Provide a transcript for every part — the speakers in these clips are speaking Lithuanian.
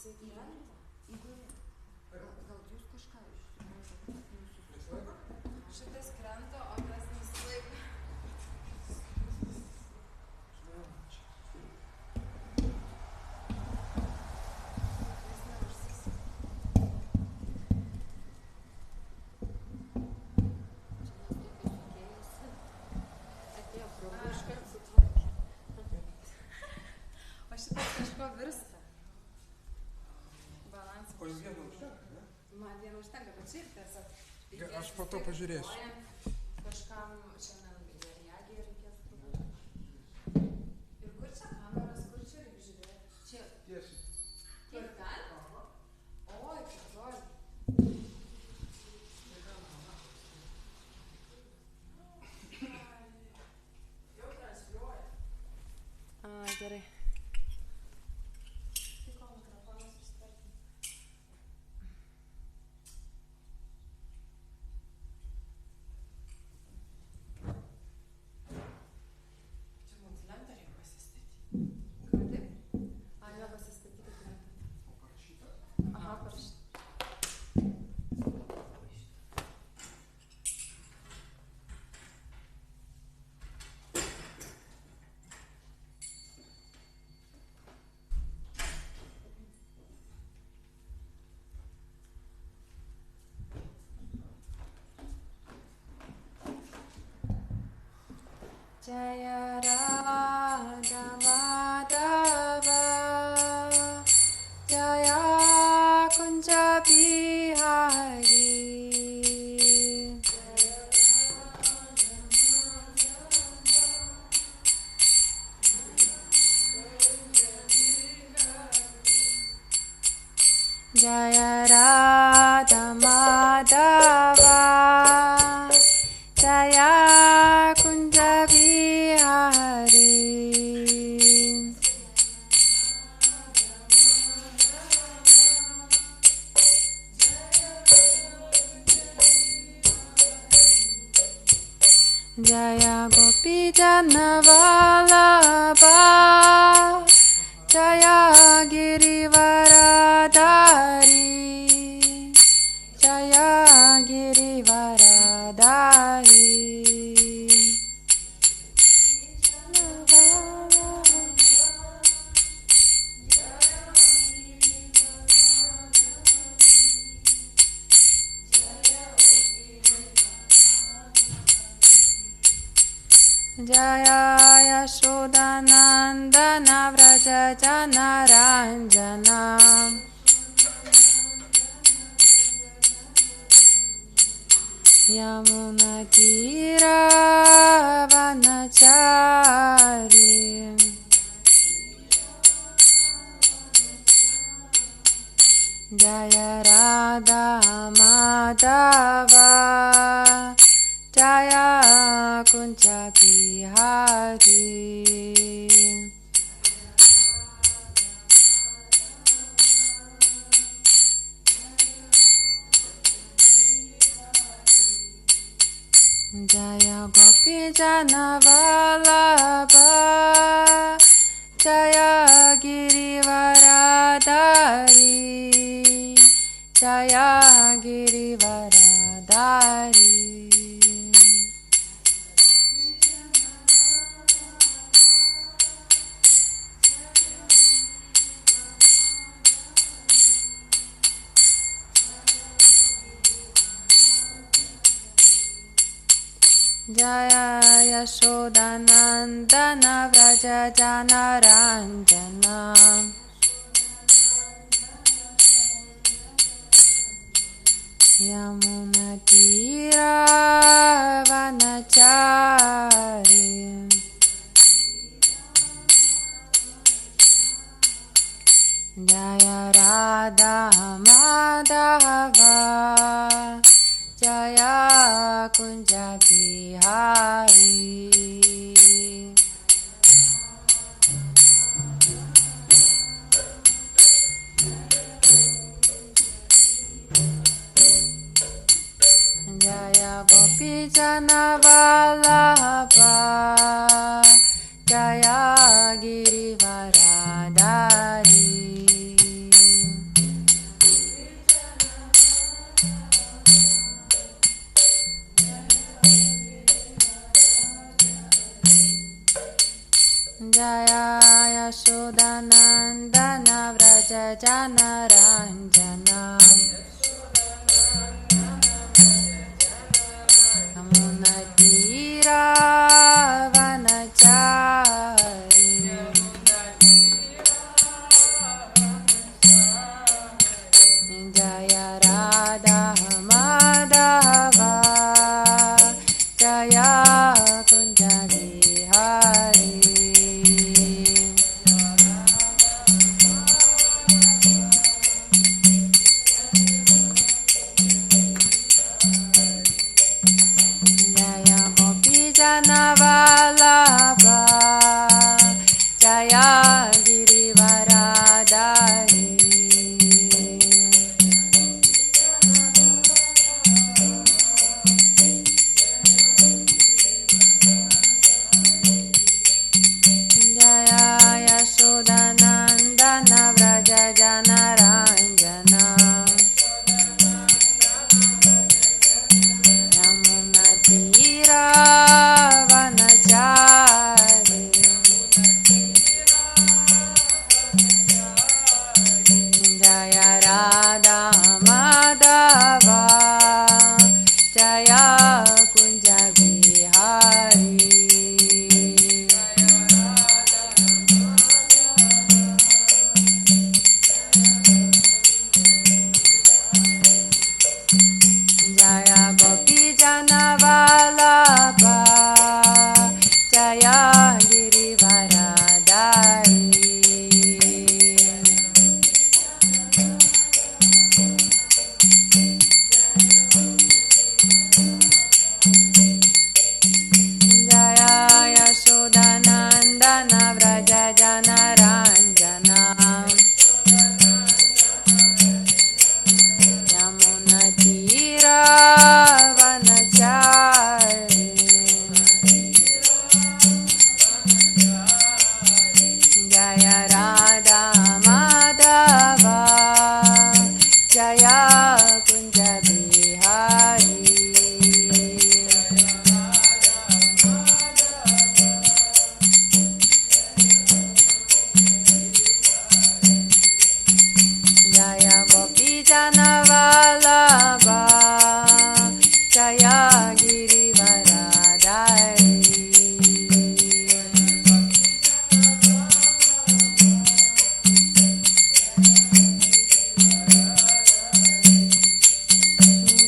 Gal jūs kažką išsivaizduojate? Šitas krenta, o tas nesilaiko. O šitas kažko virsta. Balansas. O jums vieno užtenka, ne? Man vieno užtenka, bet šiaip tiesiog. Aš po to pažiūrėsiu. Kažkam šiandien geriagį reikės truputį. Ir kur čia kameras, kur čia reikia žiūrėti? Čia. Tiesiai. Kiek ten? Oi, kaip toli. Jau transliuoja. A, gerai. Tai ko mikrofonas susitarkim? Čia mums lentą reikia pasistatyti. Ką taip? A, jo pasistatyti lentą. O parašyta? Aha, parašyta. Jaya Radha Madhava Jaya Kunja Bihari Jaya Radha Madhava Jaya Kunja Bihari Jaya Gopi Jana Vallabha Jaya Girivaradari Jaya Girivaradari Jaya Yashodanandana Vraja Janaranjana Yamuna Tira Vanachari Jaya Radha Madhava Jaya Kunja Bihari Jaya Gopi Jana Vallabha Jaya Girivaradari Jaya Girivaradari Jaya Yashodanandana Vraja Janaranjana Yamuna Tira Vanachari Jaya Radha Madhava Jaya Kunja Bihari Jaya Gopi Jana Vallabha Jaya Girivaradari Jaya Yashodanandana Vraja Janaranjana Yamuna Tira Vanachari Jaya Radha Madhava Jaya Kunja Vihari Jaya Gopi Janavalabha Jaya Girivaradari Jaya Yashodanandana Vraja Janaranjana Yamuna Tira Vanachari Jaya Radha Madhava Jaya Kunja Vihari Jaya Gopi Janavalabha Jaya Girivaradari Jaya Yashodanandana Vraja Janaranjana Yamuna Tira Vanachari Jaya Radha Madhava Jaya Kunja Vihari Jaya Gopi Janavalabha Jaya Girivaradari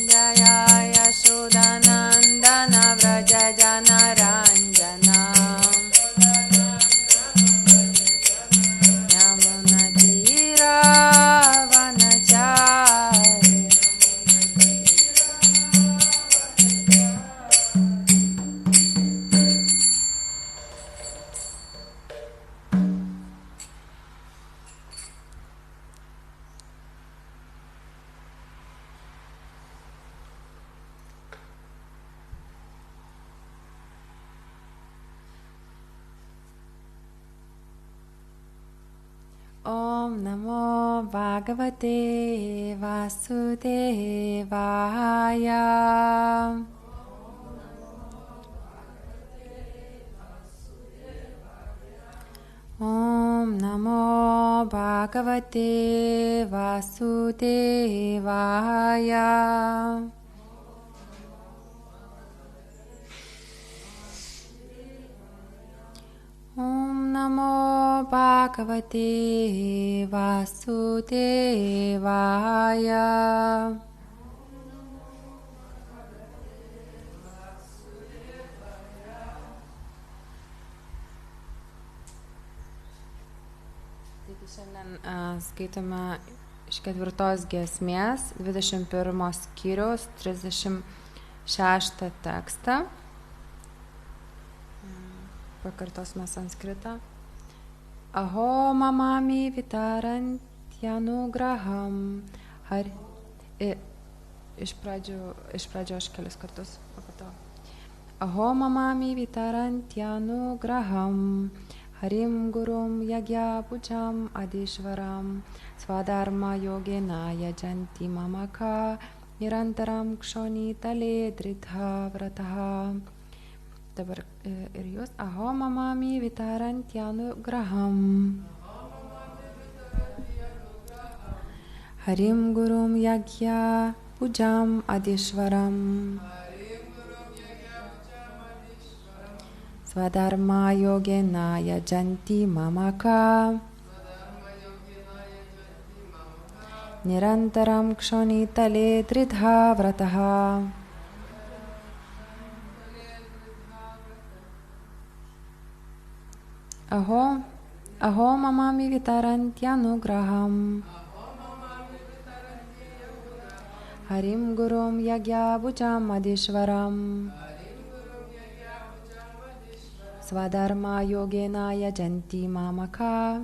Jaya Yashodanandana Vraja Janaranjana Yamuna Tira Vanachari Om Namo Bhagavate Vasudevaya Om Namo Bhagavate Vasudevaya Om Namo Bhagavate Vasudevaya Taigi šiandien skaitome iš 4 giesmės 21 skyriaus 36 tekstą. Pakartosime sanskritą. Aho mamami vitarantianugraham har iš pradžio aš kelis kartus pakartau. Aho mamami vitarantianugraham harim gurum yagya pucham adishvaram swadharma yogena yajanti mamaka nirantaram kshoni tale dritha vrataha Dabar ir jūs. Aho mamami vitarantianugraham. Harim gurum yagya ujam adishvaram. Swadharma yogena yajanti mamaka. Nirantaram kshonitale tridha vrataha. Aho mamami vitarantianugraham. Harim gurum yagya bujam adishvaram. Swadharma yogena yajanti mamaka.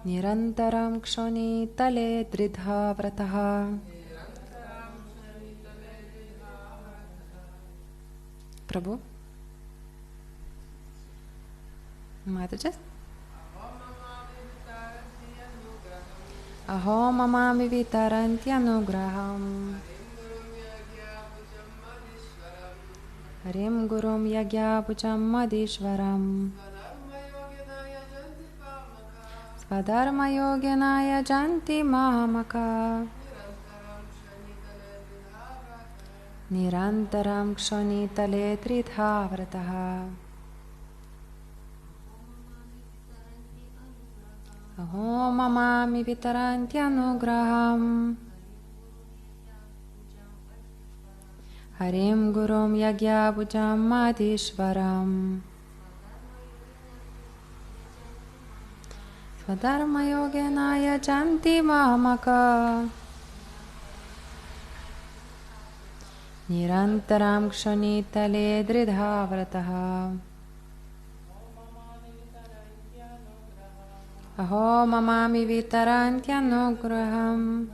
Nirantaram kshoni tale tridha vrataha. Prabhu. Matajas? Aho mamami vitarantianugraham. Harim gurum yagya bujam adishvaram. Swadharma yogena yajanti mamaka. Nirantaram kshonitale tridha vrataha. Aho mamami vitarantianugraham. Harim gurum yagya bujam adishvaram. Swadharma yogena yajanti mamaka. Nirantaram kshonitale tridha vrataha. Aho mamami vitarantianugraham.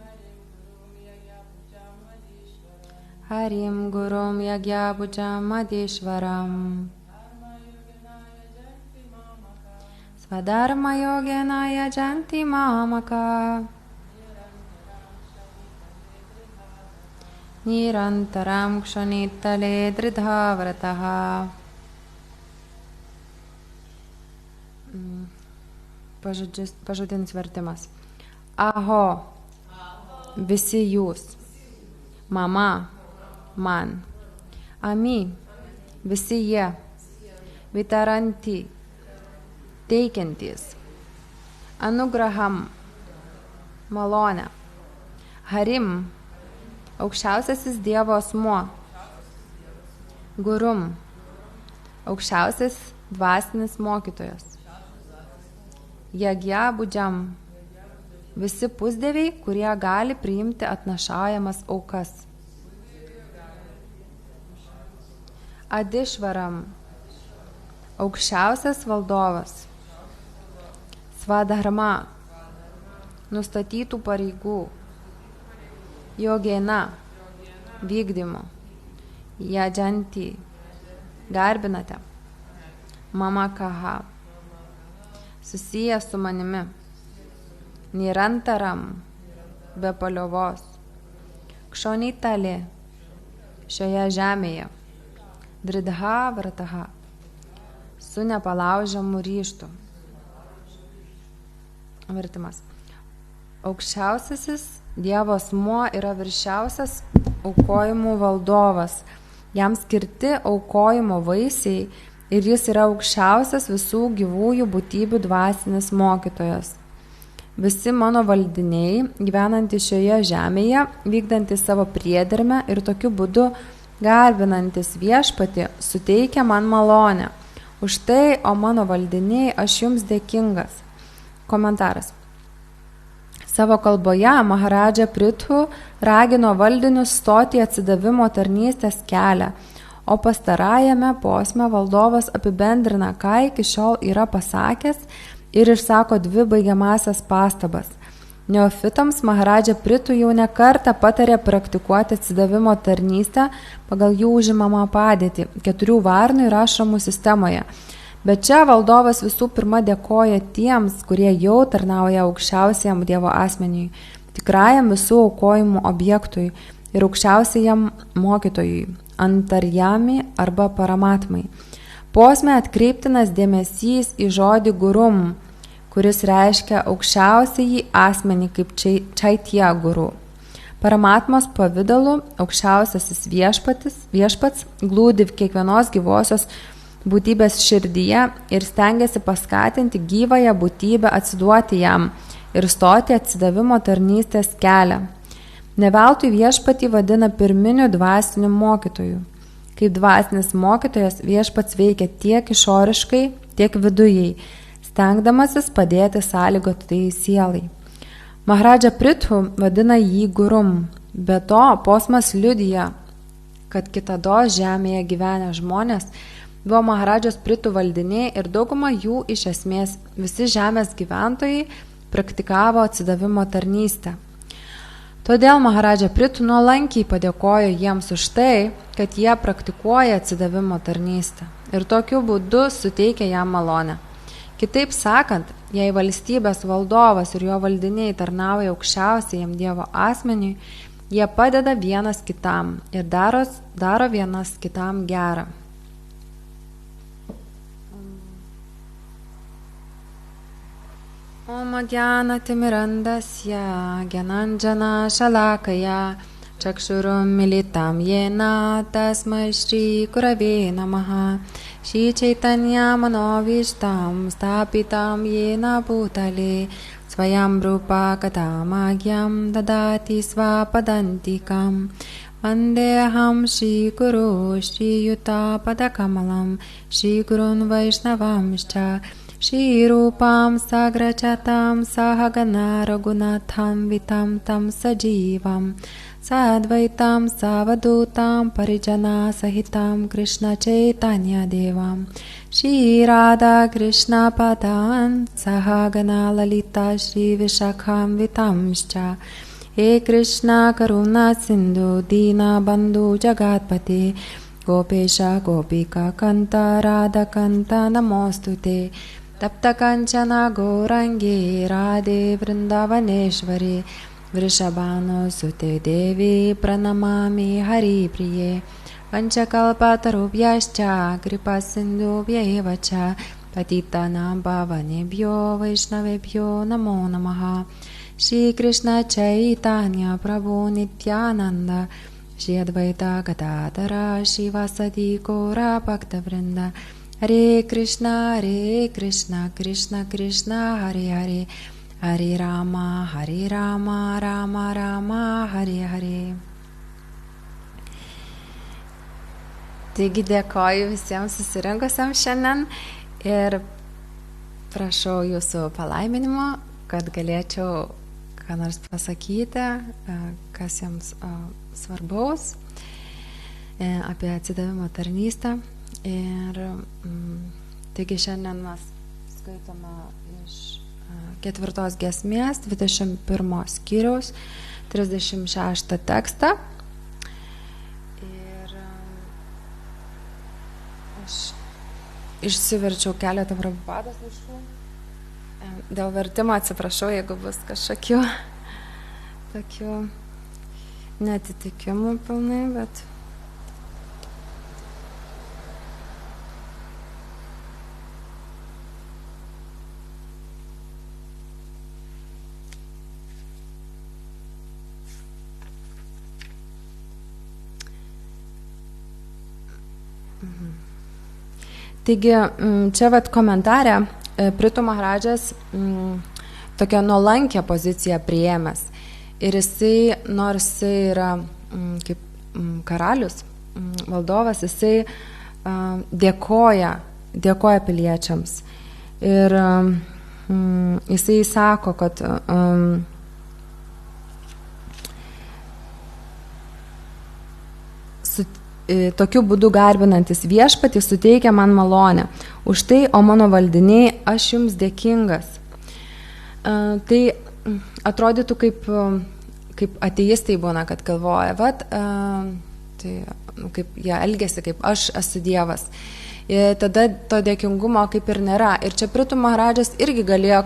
Harim gurum yagya bujam adishvaram. Swadharma yogena yajanti mamaka. Nirantaram kshonitale tridha vrataha. Pažodinis vertimas. Aho, visi jūs. Mama, man. Ami, visi jie. Vitaranti, teikiantys. Anugraham, malonę. Harim, aukščiausiasis Dievo asmuo. Gurum, aukščiausias dvasinis mokytojas. Jagya budžam, visi pusdieviai, kurie gali priimti atnašaujamas aukas. Adishvaram, aukščiausias valdovas. Swadharma, nustatytų pareigų. Yogena, vykdymo. Yajanti, garbinate. Mamakaha, susijęs su manimi. Nirantaram, be paliovos. Kshonitale, šioje žemėje. Dridha vrataha, su nepalaužiamu ryžtu. Vertimas. Aukščiausiasis Dievo asmuo yra viršiausias aukojimų valdovas. Jam skirti aukojimo vaisiai ir jis yra aukščiausias visų gyvųjų būtybių dvasinis mokytojas. Visi mano valdiniai, gyvenantys šioje žemėje, vykdantys savo priedermę ir tokiu būdu garbinantis viešpatį, suteikia man malonę. Už tai, o mano valdiniai, aš jums dėkingas. Komentaras. Savo kalboje Maharadža Prithu ragino valdinius stoti atsidavimo tarnystės kelią, o pastarajame posme valdovas apibendrina, ką iki šiol yra pasakęs ir išsako dvi baigiamasias pastabas. Neofitams Maharadža Prithu jau ne kartą patarė praktikuoti atsidavimo tarnystę pagal jų užimamą padėtį 4 varnų ir ašramų sistemoje. Bet čia valdovas visų pirma dėkoja tiems, kurie jau tarnauja aukščiausiam Dievo asmeniui, tikrajam visų aukojimų objektui ir aukščiausiam mokytojui. antarjami arba paramatmai. Posme atkreiptinas dėmesys į žodį gurum, kuris reiškia aukščiausiąjį asmenį kaip čaitie guru. Paramatmos pavidalu aukščiausiasis viešpats glūdi kiekvienos gyvosios būtybės širdyje ir stengiasi paskatinti gyvąją būtybę atsiduoti jam ir stoti atsidavimo tarnystės kelią. Neveltui viešpatį vadina pirminiu dvasiniu mokytoju. Kaip dvasinis mokytojas viešpats veikia tiek išoriškai, tiek vidujai, stengdamasis padėti sąlygotai sielai. Maharadža Prithu vadina jį gurum. Be to, posmas liudija, kad kitados žemėje gyvenę žmonės buvo Maharadžos Prithu valdiniai ir dauguma jų iš esmės visi žemės gyventojai praktikavo atsidavimo tarnystę. Todėl Maharadža Prithu nuolankiai padėkojo jiems už tai, kad jie praktikuoja atsidavimo tarnystę ir tokiu būdu suteikia jam malonę. Kitaip sakant, jei valstybės valdovas ir jo valdiniai tarnauja aukščiausiajam Dievo asmeniui, jie padeda vienas kitam ir daro vienas kitam gerą. Om Gyana Timirandasya Gyananjana Shalakaya Chakshurum Militam Yena Tasmai Shri Gurave Namaha Shri Chaitanya Manovishtam Stapitam Yena Bhutale Swayam Rupa Katamagyam Dadati Svapadantikam Vandeham Shri Guru Shri Yuta Padakamalam Shri Gurun Vaishnavamscha Shri Rupam Sagrachatam Sahagana Raghunatham Vitam Tam Sajivam Sadvaitam Savadutam Parijana Sahitam Krishna Chaitanya Devam Shri Radha Krishna Padan Sahagana Lalita Shri Vishakham Vitamscha He Krishna Karuna Sindhu Dina Bandhu Jagatpate Gopesha Gopika Kanta Radha Kanta Namostute Tapta Kanchana Gourangi Radhe Vrindavaneshwari Vrishabhano Sute Devi Pranamami Hari Priye Vanchakalpatarubhyascha Kripa Sindhubhyevacha Patitanam Pavanebhyo Vaishnavebhyo Namo Namaha Shri Krishna Chaitanya Prabhu Nityananda Shri Advaita Gadadhara Shri Vasadi Gaura Bhakta Vrinda Hare Krishna, Krishna Krishna, Hare Hare, Hare Rama, Rama Rama, Hare Hare. Taigi dėkoju visiems susirinkusiems šiandien ir prašau jūsų palaiminimo, kad galėčiau ką nors pasakyti, kas jums svarbaus apie atsidavimo tarnystę. Ir taigi šiandien mes skaitome iš 4 giesmės 21 skyriaus 36 tekstą. Ir aš išsiverčiau keletą Prabhupados laiškų. Dėl vertimo atsiprašau, jeigu bus kažkokių tokių netitikimų pilnai, bet taigi, čia vat komentarė Prithu Maharadžas tokią nuolankę poziciją priėmęs. Ir jisai, nors jisai yra kaip karalius, valdovas, jisai dėkoja piliečiams. Ir jisai sako, kad tokiu būdu garbinantis viešpatį suteikia man malonę. Už tai, o mano valdiniai, aš jums dėkingas. Tai atrodytų kaip ateistai būna, kad galvoja, tai kaip jie elgiasi, kaip aš esu Dievas. Ir tada to dėkingumo kaip ir nėra. Ir čia Prithu Maharadžas irgi galėjo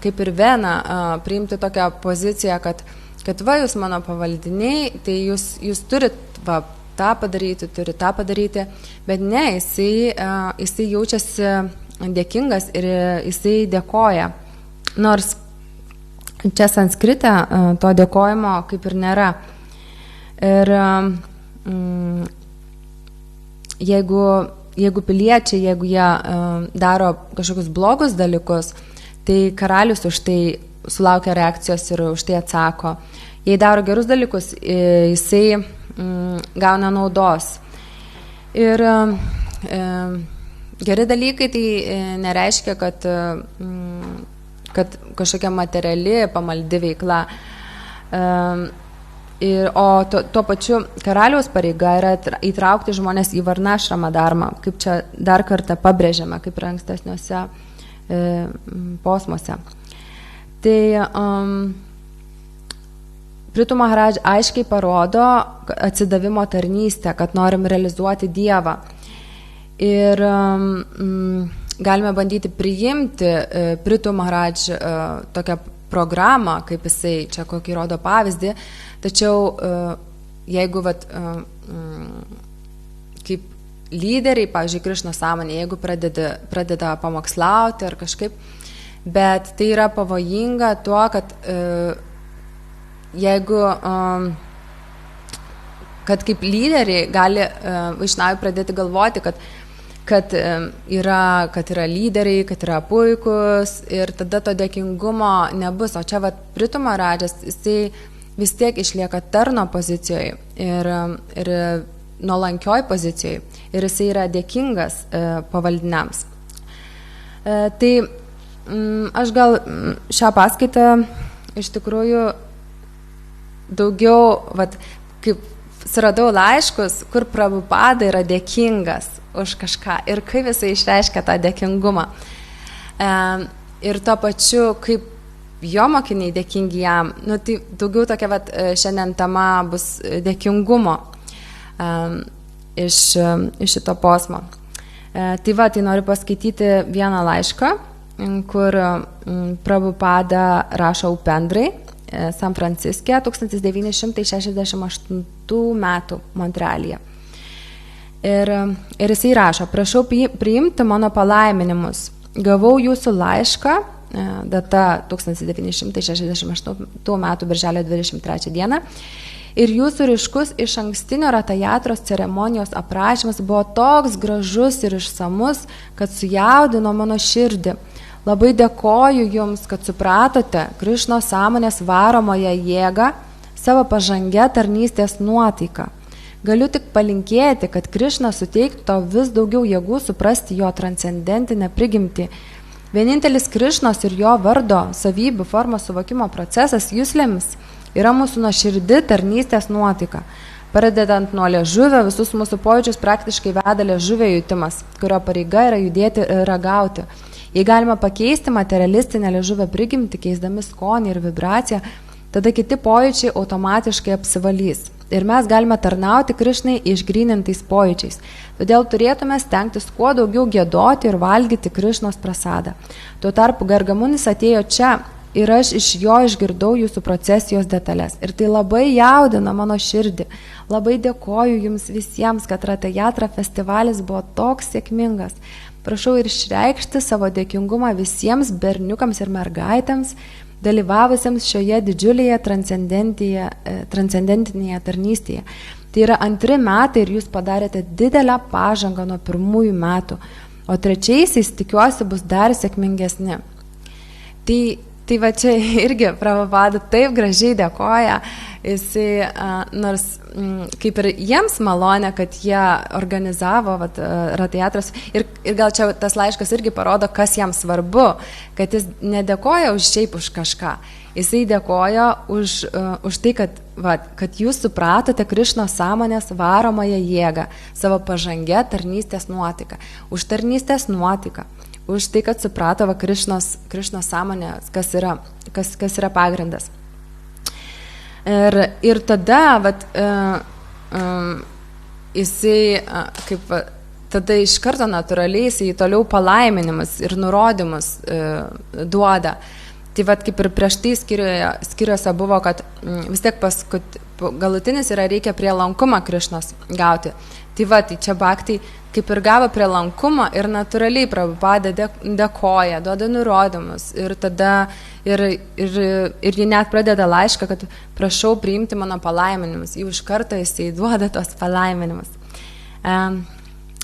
kaip ir Vena priimti tokią poziciją, kad va, jūs mano pavaldiniai, tai jūs turit tą padaryti, bet ne, jisai jaučiasi dėkingas ir jisai dėkoja. Nors čia sanskrite to dėkojimo kaip ir nėra. Ir jeigu piliečiai, jeigu jie daro kažkokius blogus dalykus, tai karalius už tai sulaukia reakcijos ir už tai atsako. Jei daro gerus dalykus, jisai gauna naudos. Ir geri dalykai tai nereiškia, kad kažkokia materiali, pamaldi veikla. O tuo pačiu karaliaus pareiga yra įtraukti žmonės į varnašramą dharmą, kaip čia dar kartą pabrėžiama, kaip ir ankstesniuose posmuose. Tai Prithu Maharaj aiškiai parodo atsidavimo tarnystę, kad norim realizuoti Dievą. Ir galime bandyti priimti Prithu Maharaj tokią programą, kaip jisai čia kokį rodo pavyzdį, tačiau jeigu kaip lyderiai, pavyzdžiui, Krišnos sąmonė, jeigu pradeda pamokslauti ar kažkaip, bet tai yra pavojinga tuo, kad jeigu kad kaip lyderiai gali Vaišnavai pradėti galvoti, kad yra lyderiai, kad yra puikus ir tada to dėkingumo nebus. O čia Prithu Maharaj'as, jisai vis tiek išlieka tarno pozicijoje ir nuolankioj pozicijoje ir jisai yra dėkingas pavaldiniams. Tai aš gal šią paskaitą iš tikrųjų daugiau, kaip suradau laiškus, kur Prabhupada yra dėkingas už kažką ir kaip jisai išreiškia tą dėkingumą. Ir tuo pačiu, kaip jo mokiniai dėkingi jam. Tai daugiau tokia šiandien tema bus dėkingumo iš šito posmo. Tai noriu paskaityti vieną laišką, kur Prabhupada rašo Upendrai San Franciske 1968 metų Montrealyje. Ir jisai rašo: prašau priimti mano palaiminimus. Gavau jūsų laišką, data 1968 metų birželio 23 dieną. Ir jūsų ryškus iš ankstinio ratajatros ceremonijos aprašymas buvo toks gražus ir išsamus, kad sujaudino mano širdį. Labai dėkoju Jums, kad supratote Krišnos sąmonės varomąją jėgą savo pažangę tarnystės nuotaiką. Galiu tik palinkėti, kad Krišna suteiktų tau vis daugiau jėgų suprasti jo transcendentinę prigimtį. Vienintelis Krišnos ir jo vardo, savybių, formos suvokimo procesas juslėmis yra mūsų nuoširdi tarnystės nuotaika. Pradedant nuo liežuvio, visus mūsų pojūčius praktiškai veda liežuvio jutimas, kurio pareiga yra judėti ir ragauti. Jei galima pakeisti materialistinę liežuvio prigimtį, keisdami skonį ir vibraciją, tada kiti pojūčiai automatiškai apsivalys. Ir mes galime tarnauti Krišnai išgrynintais pojūčiais. Todėl turėtume stengtis kuo daugiau giedoti ir valgyti Krišnos prasadą. Tuo tarpu Gargamunis atėjo čia ir aš iš jo išgirdau jūsų procesijos detalės. Ir tai labai jaudina mano širdį. Labai dėkoju Jums visiems, kad Ratajatra festivalis buvo toks sėkmingas. Prašau ir išreikšti savo dėkingumą visiems berniukams ir mergaitėms, dalyvavusiems šioje didžiulėje transcendentinėje tarnystėje. Tai yra 2 metai ir jūs padarėte didelę pažangą nuo 1 metų, o 3 tikiuosi bus dar sėkmingesni. Tai čia irgi Prabhupada taip gražiai dėkoja, jisai, nors kaip ir jiems malonė, kad jie organizavo Ratajatros, ir gal čia tas laiškas irgi parodo, kas jam svarbu, kad jis nedėkoja šiaip už kažką, jisai dėkoja už tai, kad jūs supratote Krišnos sąmonės varomąją jėgą, savo pažangę tarnystės nuotaiką, už tarnystės nuotaiką. Už tai, kad suprato Krišnos sąmonė, kas yra pagrindas. Ir tada, jisai, tada iš karto natūraliai jisai toliau palaiminimus ir nurodymus duoda. Tai kaip ir prieš tai skiriuose buvo, kad vis tiek galutinis yra reikia prielankumą Krišnos gauti. Tai va, tai čia bhaktai kaip ir gavo prielankumą ir natūraliai Prabhupada dėkoja, duoda nurodymus ir tada ir ji net pradeda laišką, kad prašau priimti mano palaiminimus. Jau iš karto jisai duoda tos palaiminimus.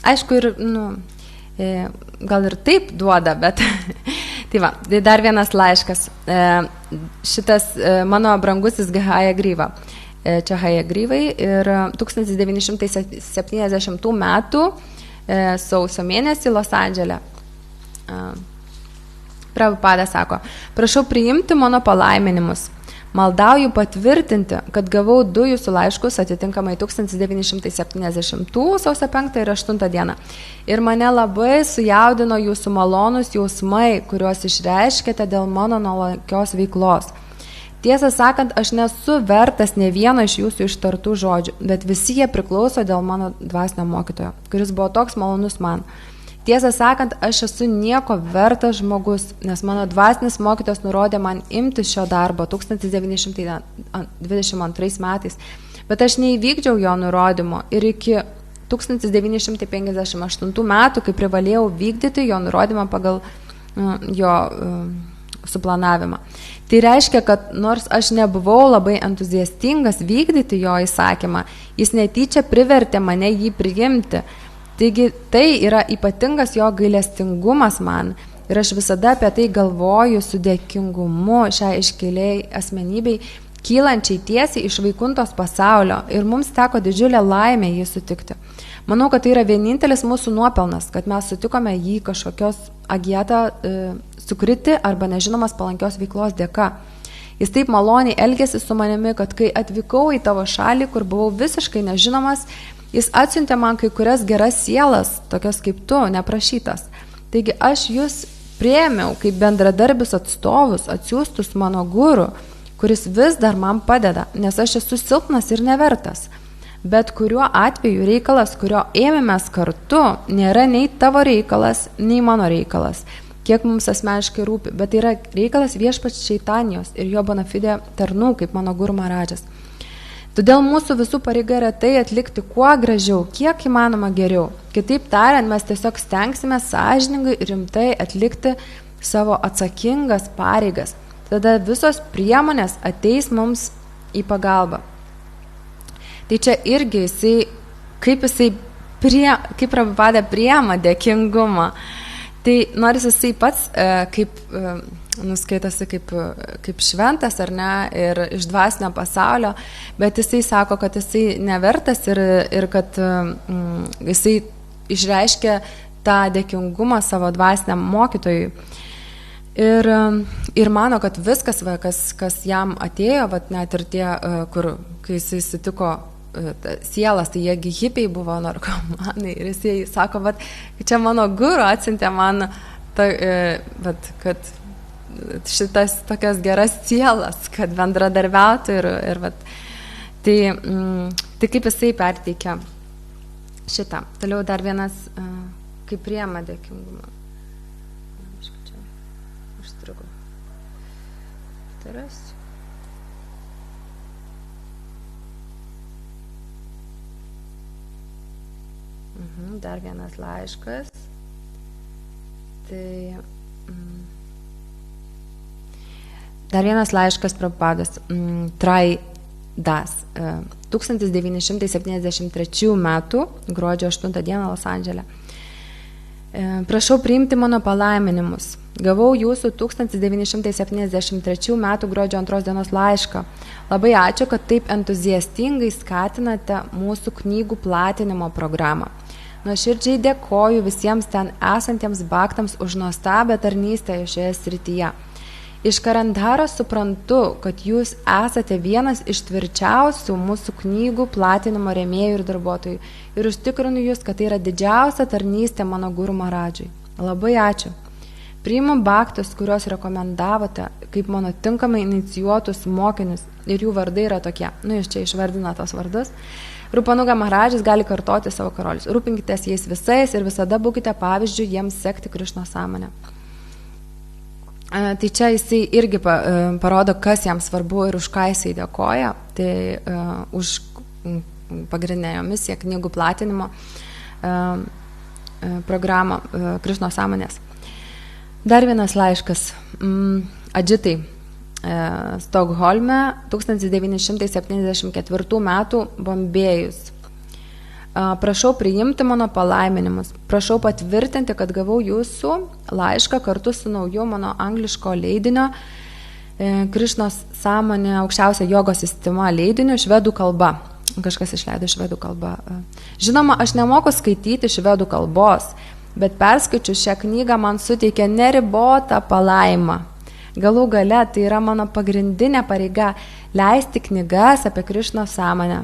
Aišku, ir, gal ir taip duoda, bet tai va, tai dar vienas laiškas. Šitas mano brangusis Hayagriva. Čia Hayagryvai ir 1970 metų sausio mėnesį Los Andžele. Prabhupada sako, prašau priimti mano palaiminimus. Maldauju patvirtinti, kad gavau 2 jūsų laiškus atitinkamai 1970 sausio 5 ir 8 dieną. Ir mane labai sujaudino jūsų malonus jausmai, kuriuos išreiškėte dėl mano nuolankios veiklos. Tiesą sakant, aš nesu vertas ne vieno iš jūsų ištartų žodžių, bet visi jie priklauso dėl mano dvasinio mokytojo, kuris buvo toks malonus man. Tiesą sakant, aš esu nieko vertas žmogus, nes mano dvasinis mokytojas nurodė man imtis šio darbo 1922 metais, bet aš neįvykdžiau jo nurodymo ir iki 1958 metų, kai privalėjau vykdyti jo nurodymą pagal jo suplanavimą. Tai reiškia, kad nors aš nebuvau labai entuziastingas vykdyti jo įsakymą, jis netyčia privertė mane jį priimti. Taigi tai yra ypatingas jo gailestingumas man ir aš visada apie tai galvoju su dėkingumu šiai iškiliai asmenybei, kylančiai tiesiai iš Vaikuntos pasaulio ir mums teko didžiulė laimė jį sutikti. Manau, kad tai yra vienintelis mūsų nuopelnas, kad mes sutikome jį kažkokios agietą sukriti arba nežinomas palankios veiklos dėka. Jis taip maloniai elgėsi su manimi, kad kai atvykau į tavo šalį, kur buvau visiškai nežinomas, jis atsiuntė man kai kurias geras sielas, tokias kaip tu, neprašytas. Taigi aš jūs priėmiau kaip bendradarbius atstovus, atsiųstus mano guru, kuris vis dar man padeda, nes aš esu silpnas ir nevertas. Bet kuriuo atveju reikalas, kurio ėmėmės kartu, nėra nei tavo reikalas, nei mano reikalas, kiek mums asmeniškai rūpi, bet tai yra reikalas viešpats Čaitanijos ir jo bona fide tarnų, kaip mano Guru Maharadžas. Todėl mūsų visų pareiga yra tai atlikti kuo gražiau, kiek įmanoma geriau. Kitaip tariant, mes tiesiog stengsime sąžiningai ir rimtai atlikti savo atsakingas pareigas. Tada visos priemonės ateis mums į pagalbą. Tai čia irgi kaip Prabhupada priema dėkingumą. Tai nors jisai pats nuskaitosi kaip šventas ar ne, ir iš dvasinio pasaulio, bet jisai sako, kad jisai nevertas ir kad jisai išreiškia tą dėkingumą savo dvasiniam mokytojui. Ir mano, kad viskas, kas jam atėjo, net ir tie, kai jisai sutiko sielas, tai jiegi hipiai buvo narkomanai ir jisai sako, čia mano guru atsiuntė man, kad šitas tokias geras sielas, kad bendradarbiautų ir tai kaip jisai perteikia šitą. Toliau dar vienas, kaip priema dėkingumą. Čia užstrigo. Taras. Dar vienas laiškas. Tai dar vienas laiškas Prabhupados, Trai Das, 1973 metų, gruodžio 8 dieną Los Andžele. Prašau priimti mano palaiminimus. Gavau jūsų 1973 metų gruodžio 2 dienos laišką. Labai ačiū, kad taip entuziastingai skatinate mūsų knygų platinimo programą. Nuoširdžiai dėkoju visiems ten esantiems baktams už nuostabią tarnystę šioje srityje. Iš Karandaro suprantu, kad jūs esate vienas iš tvirčiausių mūsų knygų platinimo rėmėjų ir darbuotojų ir užtikrinu jūs, kad tai yra didžiausia tarnystė mano Guru Maharadžui. Labai ačiū. Priimu baktus, kuriuos rekomendavote, kaip mano tinkamai inicijuotus mokinius ir jų vardai yra tokie. Jūs čia išvardina tos vardus. Rupanuga Maharadžas gali kartoti savo karolius. Rūpinkitės jais visais ir visada būkite pavyzdžių jiems sekti Krišnos sąmonę. Tai čia jisai irgi parodo, kas jam svarbu ir už ką jisai dėkoja. Tai už pagrindinę misiją knygų platinimo programą Krišnos sąmonės. Dar vienas laiškas Adžitai Stokholme 1974 metų Bombėjus. Prašau priimti mano palaiminimus. Prašau patvirtinti, kad gavau jūsų laišką kartu su nauju mano angliško leidinio Krišnos sąmonė aukščiausia jogos sistema leidiniu švedų kalba. Kažkas išleido švedų kalbą. Žinoma, aš nemoku skaityti švedų kalbos, bet perskaičius šią knygą man suteikia neribotą palaimą. Galų gale tai yra mano pagrindinė pareiga leisti knygas apie Krišnos sąmonę.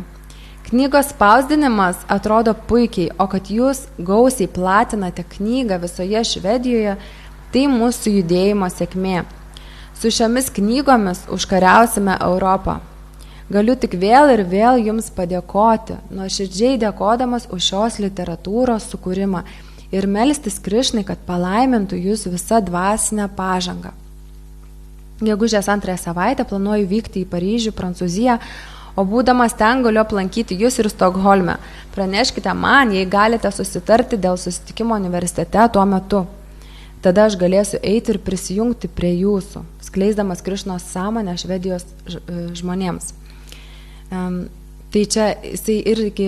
Knygos spausdinimas atrodo puikiai, o kad jūs gausiai platinate knygą visoje Švedijoje, tai mūsų judėjimo sėkmė. Su šiomis knygomis užkariausime Europą. Galiu tik vėl ir vėl jums padėkoti, nuoširdžiai dėkodamas už šios literatūros sukūrimą ir melstis Krišnai, kad palaimintų jūs visą dvasinę pažangą. Gegužės 2 savaitę planuoju vykti į Paryžių, Prancūziją, o būdamas ten galiu aplankyti jūs ir Stokholme. Praneškite man, jei galite susitarti dėl susitikimo universitete tuo metu. Tada aš galėsiu eiti ir prisijungti prie jūsų, skleisdamas Krišnos sąmonę Švedijos žmonėms. Tai čia jisai irgi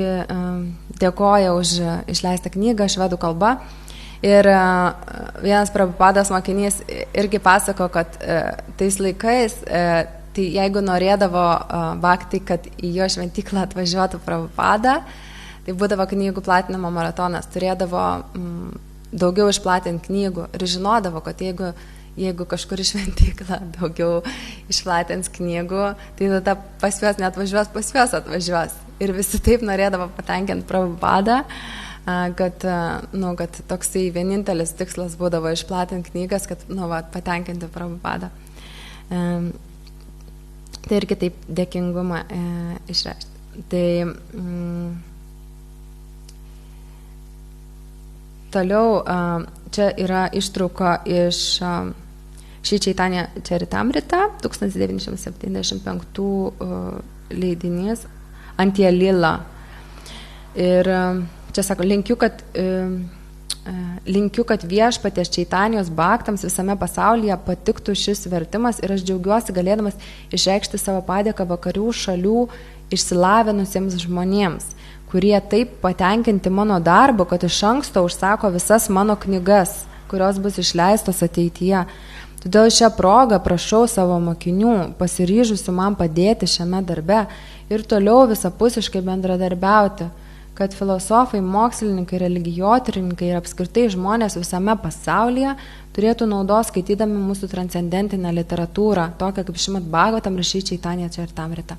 dėkoja už išleistą knygą švedų kalba. Ir vienas Prabhupados mokinys irgi pasako, kad tais laikais, tai jeigu norėdavo Bhakti, kad į jo šventyklą atvažiuotų Prabhupada, tai būdavo knygų platinimo maratonas, turėdavo daugiau išplatinti knygų ir žinodavo, kad jeigu kažkur į šventyklą daugiau išplatins knygų, tai tada pas juos neatvažiuos, pas juos atvažiuos. Ir visi taip norėdavo patenkinti Prabhupadą, kad toksai vienintelis tikslas būdavo išplatinti knygas, kad patenkinti Prabhupadą. Tai irgi taip dėkingumą išreikšti. Tai toliau čia yra ištrauka iš Šri Chaitanya Charitamrita 1975 leidinys Antya Lila. Ir čia sako, linkiu, kad viešpaties Čaitanijos baktams visame pasaulyje patiktų šis vertimas ir aš džiaugiuosi galėdamas išreikšti savo padėką vakarių šalių išsilavinusiems žmonėms, kurie taip patenkinti mano darbu, kad iš anksto užsako visas mano knygas, kurios bus išleistos ateityje. Todėl šią progą prašau savo mokinių, pasiryžusių man padėti šiame darbe ir toliau visapusiškai bendradarbiauti, kad filosofai, mokslininkai, religijotyrininkai ir apskritai žmonės visame pasaulyje turėtų naudos skaitydami mūsų transcendentinę literatūrą, tokią kaip Šrimad Bhagavatam ir Šri Chaitanya Charitamrita.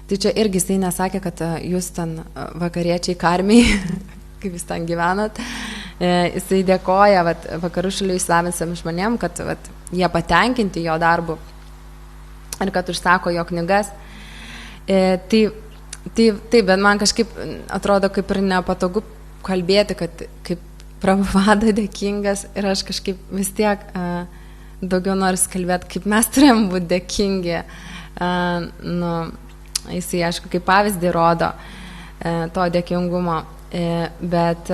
Tai čia irgi jisai nesakė, kad jūs ten vakariečiai karmiai, kaip jūs ten gyvenat, jisai dėkoja vakarų šalių išsilavinusiam žmonėm, kad jie patenkinti jo darbu ir kad užsako jo knygas. Taip, bet man kažkaip atrodo kaip ir nepatogu kalbėti, kad kaip Prabhupada dėkingas ir aš kažkaip vis tiek daugiau noriu kalbėti, kaip mes turėjom būti dėkingi. Jisai, aišku, kaip pavyzdį rodo to dėkingumo, bet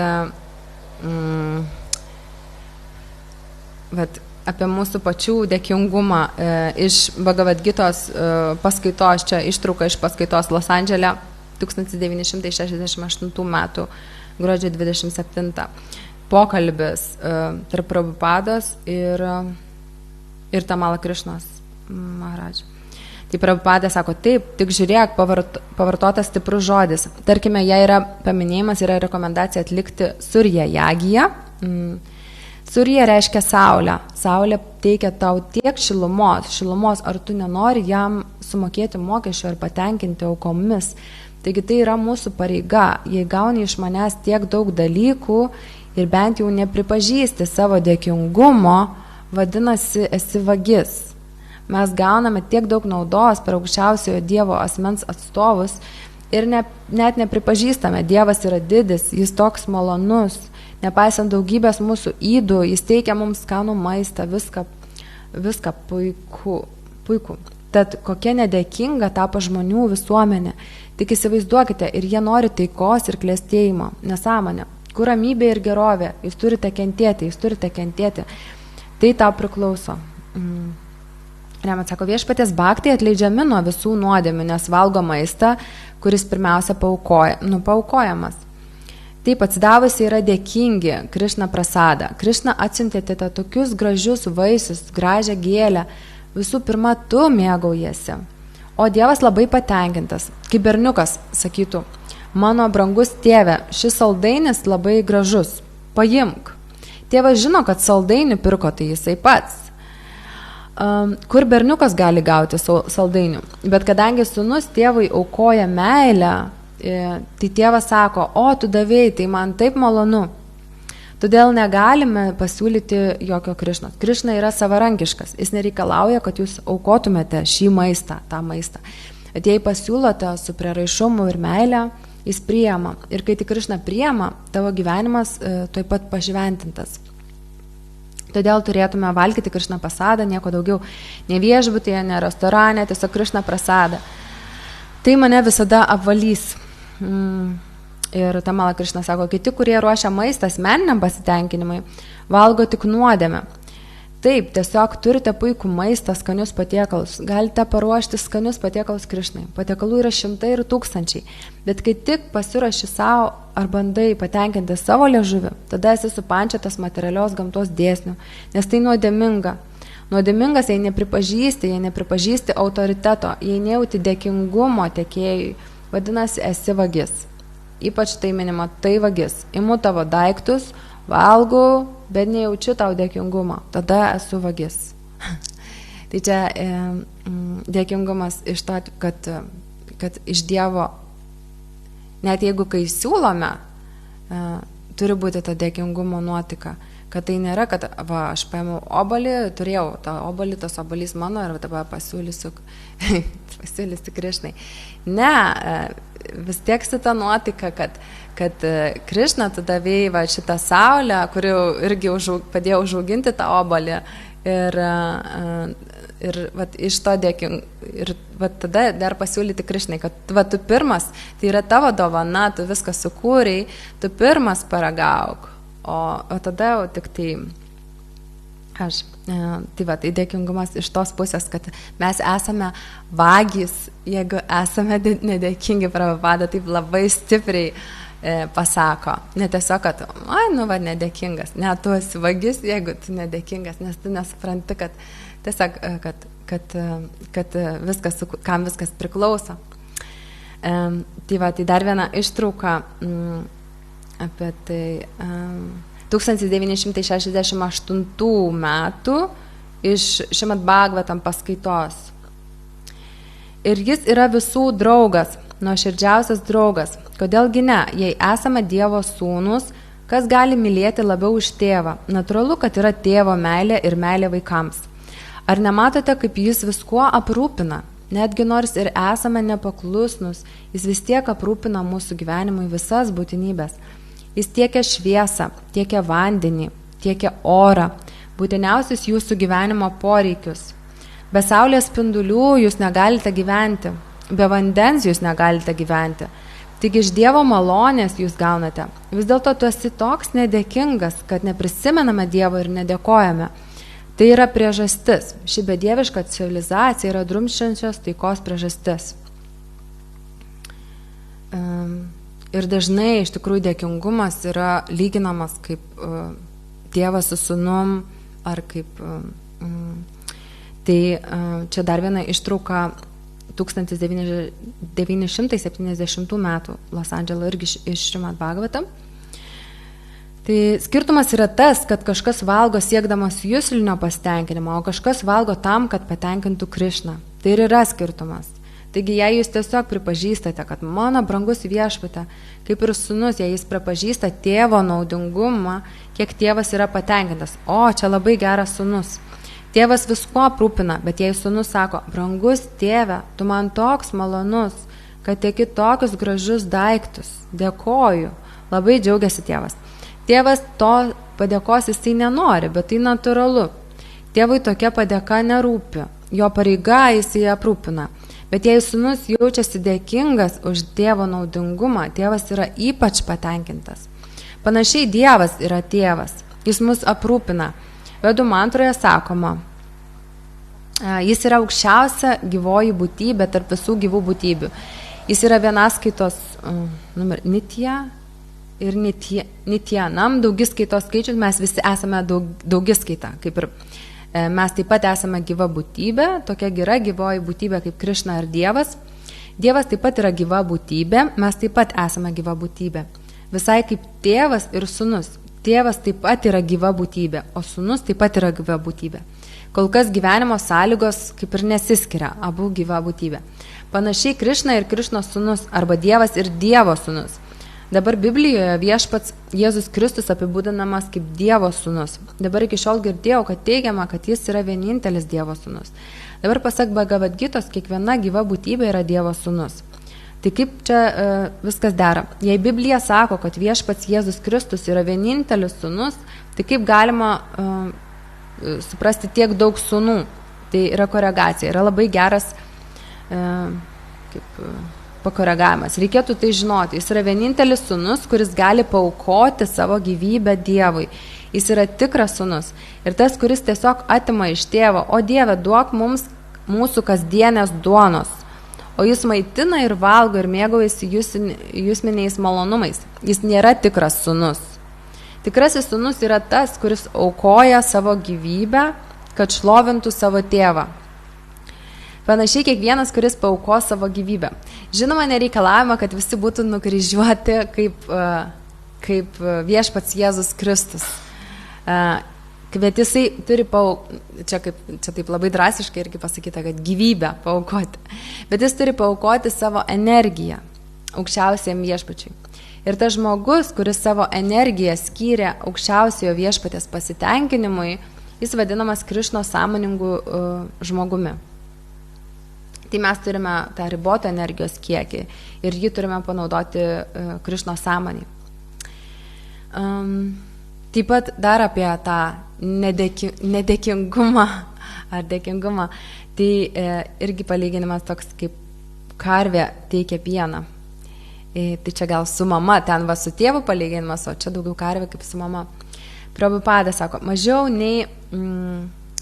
apie mūsų pačių dėkingumą iš Bhagavad Gitos paskaitos, čia ištrauka iš paskaitos Los Andžele 1968 metų gruodžio 27. Pokalbis tarp Prabhupados ir Tamala Krišnos Maharadža. Tai Prabhupada sako, taip, tik žiūrėk, pavartotas stiprus žodis. Tarkime, jei yra paminėjimas, yra rekomendacija atlikti Surya Jagiją. Surya reiškia saulę. Saulė teikia tau tiek šilumos, ar tu nenori jam sumokėti mokesčių ar patenkinti aukomis. Taigi tai yra mūsų pareiga. Jei gauni iš manęs tiek daug dalykų ir bent jau nepripažįsti savo dėkingumo, vadinasi, esi vagis. Mes gauname tiek daug naudos per aukščiausiojo Dievo asmens atstovus ir net nepripažįstame. Dievas yra didis, jis toks malonus. Nepaisant daugybės mūsų ydų, jis teikia mums skanų maistą, viską viską puiku. Tad kokia nedėkinga tapo žmonių visuomenė. Tik įsivaizduokite, ir jie nori taikos ir klėstėjimo. Nesąmonė. Kur ramybė ir gerovė? Jūs turite kentėti. Tai tau priklauso. Remat sako, viešpaties bhaktai atleidžiami nuo visų nuodėmių, nes valgo maistą, kuris pirmiausia paaukojamas. Taip, atsidavusi yra dėkingi Krišna prasada. Krišna atsiuntėte tokius gražius vaisius, gražią gėlę. Visų pirma, tu mėgaujasi. O Dievas labai patenkintas. Kaip berniukas sakytų, mano brangus tėve, šis saldainis labai gražus. Paimk. Tėvas žino, kad saldainių pirko tai jisai pats. Kur berniukas gali gauti saldainių? Bet kadangi sūnus tėvui aukoja meilę, tai tėvas sako, o tu davėjai, tai man taip malonu. Todėl negalime pasiūlyti jokio Krišnos. Krišna yra savarankiškas. Jis nereikalauja, kad jūs aukotumėte šį maistą, tą maistą. Bet jei pasiūlote su prieraišumu ir meilė, jis priima. Ir kai tik Krišna priima, tavo gyvenimas taip pat pašventintas. Todėl turėtume valgyti Krišna prasadą, nieko daugiau. Ne viešbutyje, ne restorane, tiesiog Krišna prasada. Tai mane visada apvalys. Ir Tamala Krišna sako, kiti, kurie ruošia maistą asmeniniam pasitenkinimui, valgo tik nuodėmę. Taip, tiesiog turite puikų maistą, skanius patiekalus. Galite paruošti skanius patiekalus Krišnai. Patiekalų yra 100 ir 1000. Bet kai tik pasiruoši savo ar bandai patenkinti savo liežuvį, tada esi supančiotas materialios gamtos dėsnių, nes tai nuodėminga. Nuodėmingas, jei nepripažįsti autoriteto, jei nejauti dėkingumo tekėjui, vadinasi, esi vagis. Ypač tai minima, tai vagis. Imu tavo daiktus, valgau, bet nejaučiu tau dėkingumo. Tada esu vagis. Tai čia dėkingumas iš to, kad iš Dievo, net jeigu kai siūlome, turi būti ta dėkingumo nuotika. Kad tai nėra, kad aš paėmiau obalį, turėjau tą obalį, tas obalys mano ir dabar pasiūlysiu Krišnai. Ne, vis tiek ta nuotika, kad Krišna tu davėjai šitą saulę, kuri irgi padėjo užauginti tą obalį ir iš to ir tada dar pasiūlyti Krišnai, kad tu pirmas, tai yra tavo dovana, tu viską sukūrei, tu pirmas paragauk. O tada jau tik tai tai dėkingumas iš tos pusės, kad mes esame vagys, jeigu esame nedėkingi. Prabhupada taip labai stipriai pasako. Ne tiesiog, kad nedėkingas. Ne, tu esi vagis, jeigu tu nedėkingas, nes tu nesupranti, kad tiesiog, kad viskas, kam viskas priklauso. Tai dar viena ištrauka apie tai 1968 metų iš Šrimad Bhagavatam paskaitos. Ir jis yra visų draugas, nuoširdžiausias draugas. Kodėlgi ne, jei esame Dievo sūnus, kas gali mylėti labiau už tėvą? Natūralu, kad yra tėvo meilė ir meilė vaikams. Ar nematote, kaip jis viskuo aprūpina? Netgi nors ir esame nepaklusnus, jis vis tiek aprūpina mūsų gyvenimui visas būtinybės. Jis tiekia šviesą, tiekia vandenį, tiekia orą, būtiniausius jūsų gyvenimo poreikius. Be saulės spindulių jūs negalite gyventi, be vandens jūs negalite gyventi. Tik iš Dievo malonės jūs gaunate. Vis dėlto tu esi toks nedėkingas, kad neprisimename Dievo ir nedėkojame. Tai yra priežastis. Ši bedieviška civilizacija yra drumsčiančios taikos priežastis. Ir dažnai iš tikrųjų dėkingumas yra lyginamas kaip tėvas su sūnum ar kaip... Tai čia dar viena ištrauka 1970 metų Los Andželo irgi iš Šrimad Bhagavatam. Tai skirtumas yra tas, kad kažkas valgo siekdamas juslinio pasitenkinimo, o kažkas valgo tam, kad patenkintų Krišną. Tai ir yra skirtumas. Taigi, jei jūs tiesiog pripažįstate, kad mano brangus viešpate, kaip ir sūnus, jei jis pripažįsta tėvo naudingumą, kiek tėvas yra patenkintas. O, čia labai geras sūnus. Tėvas visko aprūpina, bet jei sūnus sako, brangus tėve, tu man toks malonus, kad tieki tokius gražius daiktus, dėkoju, labai džiaugiasi tėvas. Tėvas to padėkos jisai nenori, bet tai natūralu. Tėvui tokia padėka nerūpi, jo pareiga jis jį aprūpina. Bet jei sūnus jaučiasi dėkingas už tėvo naudingumą, tėvas yra ypač patenkintas. Panašiai Dievas yra tėvas, jis mus aprūpina. Vedų mantroje sakoma, jis yra aukščiausia gyvoji būtybė tarp visų gyvų būtybių. Jis yra vienaskaitos nitya ir nityanam, daugiskaitos skaičius, mes visi esame daugiskaita, kaip ir mes taip pat esame gyva būtybė, tokia gera gyvoji būtybė kaip Krišna ir Dievas. Dievas taip pat yra gyva būtybė, mes taip pat esame gyva būtybė. Visai kaip tėvas ir sūnus. Tėvas taip pat yra gyva būtybė, o sūnus taip pat yra gyva būtybė. Kol kas gyvenimo sąlygos kaip ir nesiskiria, abu gyva būtybė. Panašiai Krišna ir Krišnos sūnus, arba Dievas ir Dievo sūnus. Dabar Biblijoje Viešpats Jėzus Kristus apibūdinamas kaip Dievo sūnus. Dabar iki šiol girdėjau, kad teigiama, kad jis yra vienintelis Dievo sūnus. Dabar pasak Bhagavad Gitos, kiekviena gyva būtybė yra Dievo sūnus. Tai kaip čia viskas dera? Jei Biblija sako, kad Viešpats Jėzus Kristus yra vienintelis sūnus, tai kaip galima suprasti tiek daug sūnų? Tai yra koregacija, yra labai geras pakoregavimas. Reikėtų tai žinoti. Jis yra vienintelis sūnus, kuris gali paaukoti savo gyvybę Dievui. Jis yra tikras sūnus. Ir tas, kuris tiesiog atima iš tėvo, o Dieve, duok mums mūsų kasdienės duonos. O jis maitina ir valgo ir mėgaujasi jusminiais malonumais. Jis nėra tikras sūnus. Tikrasis sūnus yra tas, kuris aukoja savo gyvybę, kad šlovintų savo tėvą. Panašiai kiekvienas, kuris paaukos savo gyvybę. Žinoma, nereikalavimo, kad visi būtų nukryžiuoti kaip Viešpats Jėzus Kristus. Bet jisai turi čia taip labai drastiškai irgi pasakyta, kad gyvybę paaukoti. Bet jis turi paaukoti savo energiją aukščiausiam Viešpačiui. Ir tas žmogus, kuris savo energiją skyrė aukščiausiojo Viešpatės pasitenkinimui, jis vadinamas Krišno sąmoningų žmogumi. Tai mes turime tą ribotą energijos kiekį ir jį turime panaudoti Krišno sąmonį. Taip pat dar apie tą nedėkingumą ar dėkingumą, tai irgi palyginimas toks kaip karvė teikia pieną. Tai čia gal su mama, ten va su tėvu palyginimas, o čia daugiau karvė kaip su mama. Prabhupada sako, mažiau nei